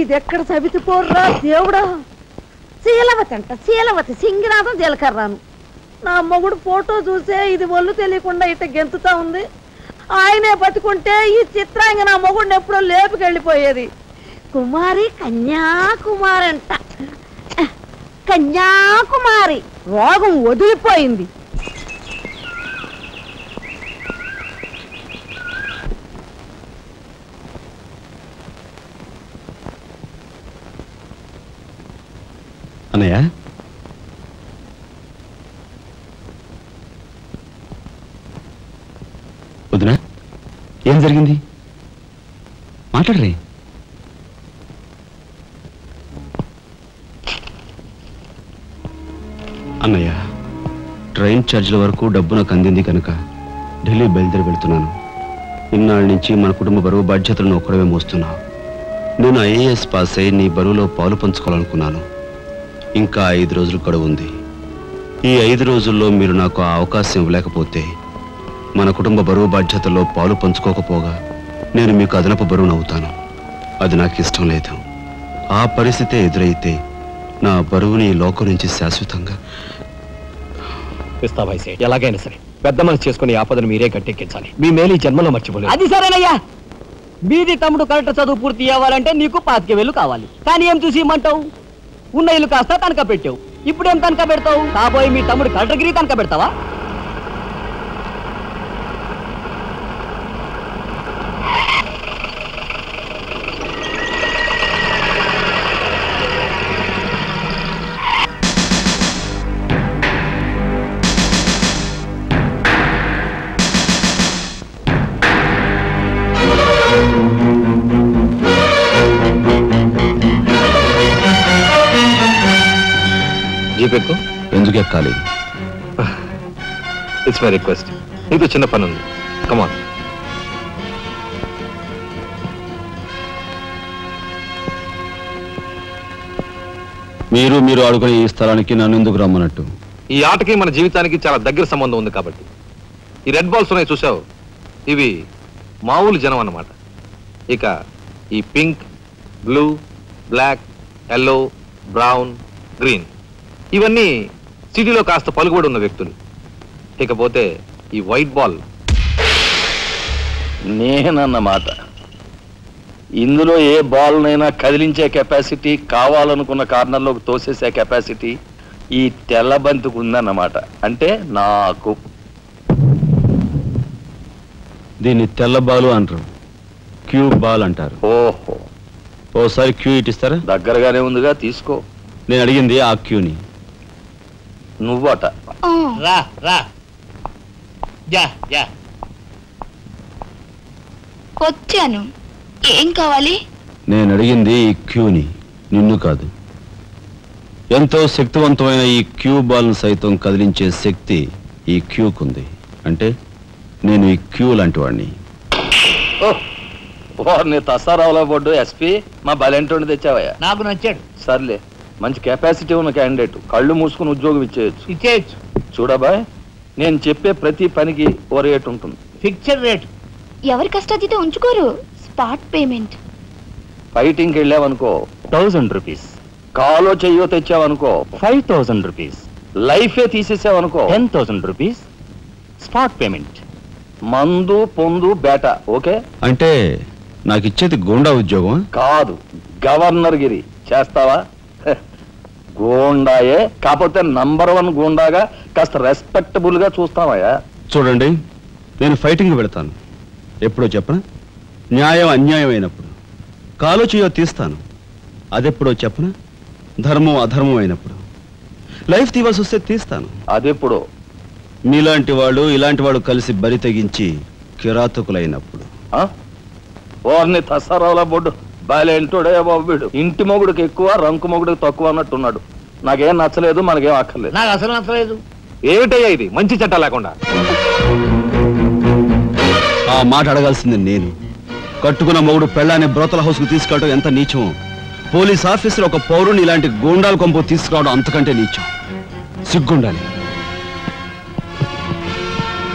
ఇదెక్కడ సవితిపోర్రా దేవుడా. శీలవతి అంట, శీలవతి, సింగినాథం జీలకర్రాను. నా మొగుడు ఫోటో చూసే ఇది ఒళ్ళు తెలియకుండా ఇట్ట గెంతుతా ఉంది. ఆయనే బతుకుంటే ఈ చిత్రాంగ నా మొగుడిని ఎప్పుడో లేపుకెళ్ళిపోయేది. కుమారి కన్యాకుమారి అంట, కన్యాకుమారి. రోగం వదిలిపోయింది. అన్నయ్య, వదినా, ఏం జరిగింది? మాట్లాడరే. అన్నయ్య, ట్రైన్ ఛార్జీల వరకు డబ్బు నాకు అందింది కనుక ఢిల్లీ బయలుదేరి వెళ్తున్నాను. ఇన్నాళ్ళ నుంచి మన కుటుంబ బరువు బాధ్యతలను ఒక్కడమే మోస్తున్నావు. నేను ఐఏఎస్ పాస్ అయి నీ బరువులో పాలు పంచుకోవాలనుకున్నాను. ఇంకా 5 రోజులు గడువు ఉంది. ఈ 5 రోజుల్లో మీరు నాకు ఆ అవకాశం ఇవ్వలేకపోతే మన కుటుంబ బరువు బాధ్యతల్లో పాలు పంచుకోకపోగా నేను మీకు అదనపు బరువును అవుతాను. అది నాకు ఇష్టం లేదు. ఆ పరిస్థితే ఎదురైతే నా బరువుని ఈ లోకం నుంచి శాశ్వతంగా ఇస్తా భాయ్. ఎలాగైనా సరే పెద్ద మనసు చేసుకుని ఆపదను మీరే గట్టెక్కించాలి. మీ మేలు ఈ జన్మలో మర్చిపోలేదు. అది సరేనయ్యా. మీది తమ్ముడు కరెక్ట్ చదువు పూర్తి అవ్వాలంటే నీకు 25,000 కావాలి. కానీ ఏం చూసి ఇమ్మంటావు? ఉన్న ఇల్లు కాస్త తనక పెట్టావు. ఇప్పుడేం తనక పెడతావు? కాబోయే మీ తమ్ముడు కలెక్టర్గిరి తనక పెడతావా? జీపెక్కు. ఎందుకు ఎక్కాలి? It's my request. నీతో చిన్న పని ఉంది. కమాన్. మీరు ఆడుకునే ఈ స్థలానికి నన్ను ఎందుకు రమ్మన్నట్టు? ఈ ఆటకి మన జీవితానికి చాలా దగ్గర సంబంధం ఉంది కాబట్టి. ఈ రెడ్ బాల్స్ ఉన్నాయి చూసావు, ఇవి మామూలు జనం అన్నమాట. ఇక ఈ pink, blue, black, yellow, brown, green ఇవన్నీ సిటీలో కాస్త పలుకుబడి ఉన్న వ్యక్తులు. ఇకపోతే ఈ వైట్ బాల్ నేనన్నమాట. ఇందులో ఏ బాల్నైనా కదిలించే కెపాసిటీ, కావాలనుకున్న కార్నర్లోకి తోసేసే కెపాసిటీ ఈ తెల్ల బంతికి ఉందన్నమాట. అంటే నాకు. దీన్ని తెల్ల బాలు అంటారు, క్యూ బాల్ అంటారు. ఓహో, ఓసారి క్యూ ఇటిస్తారా? దగ్గరగానే ఉందిగా, తీసుకో. నేను అడిగింది ఆ క్యూని. నువ్వట. రా రా. Yeah yeah. వచ్చాను. ఏం కావాలి? నేను అడిగింది ఈ క్యూని, నిన్ను కాదు. ఎంతో శక్తివంతమైన ఈ క్యూ బాల్ను సైతం కదిలించే శక్తి ఈ క్యూకుంది. అంటే నేను ఈ క్యూ లాంటి వాడిని. వారిని తసారావులో బొడ్డు ఎస్పీ మా బలెంటోని తెచ్చావయ్యా. నాకు నచ్చాడు. సర్లే, మంచి కెపాసిటీ ఉన్న క్యాండిడేట్. కళ్ళు మూసుకుని ఉద్యోగం ఇచ్చేయచ్చు. చూడబాయ్, నేను చెప్పే ప్రతి పనికి ఓ రేట్ ఉంటుంది. Fixture rate. ఎవరి కష్టాతీత ఉంచుకోరు. Spot payment. ఫైటింగ్కి వెళ్ళావనుకో 1000 రూపీస్. కాలో చెయ్యో తెచ్చావనుకో 5000 రూపీస్. లైఫే తీసేసావనుకో 10,000 రూపీస్. Spot payment. మందు పొందు బేట. ఓకే? అంటే నాకు ఇచ్చేది గూండా ఉద్యోగం కాదు, గవర్నర్ గిరి. చేస్తావా? గూండాయే, కాకపోతే నంబర్ 1 గూండాగా కాస్త రెస్పెక్టబుల్ గా చూస్తావయ్యా. చూడండి, నేను ఫైటింగ్ పెడతాను. ఎప్పుడో చెప్పనా? న్యాయం అన్యాయం అయినప్పుడు. కాలో చేయో తీస్తాను. అదెప్పుడో చెప్పనా? ధర్మం అధర్మం అయినప్పుడు. లైఫ్ తీవాల్సి వస్తే తీస్తాను. అదెప్పుడో? మీలాంటి వాళ్ళు ఇలాంటి వాళ్ళు కలిసి బరి తెగించి కిరాతకులైనప్పుడు. వారిని తసారావుల బొడ్డు బాలేంటోడే బాబు. వీడు ఇంటి మొగుడికి ఎక్కువ, రంకు మొగుడికి తక్కువ అన్నట్టున్నాడు. నాకేం నచ్చలేదు, మనకేం అక్కర్లేదు. నాకు అసలు నచ్చలేదు. ఏమిటయ్యా ఇది? మంచి చట్టం లేకుండా. ఆ మాట అడగాల్సింది నేను. కట్టుకున్న మొగుడు పెళ్ళాన్ని బ్రోతల హౌస్ కు తీసుకెళ్ళడం ఎంత నీచమో, పోలీస్ ఆఫీసర్ ఒక పౌరుని ఇలాంటి గూండాల కొంపు తీసుకురావడం అంతకంటే నీచం. సిగ్గుండాలి.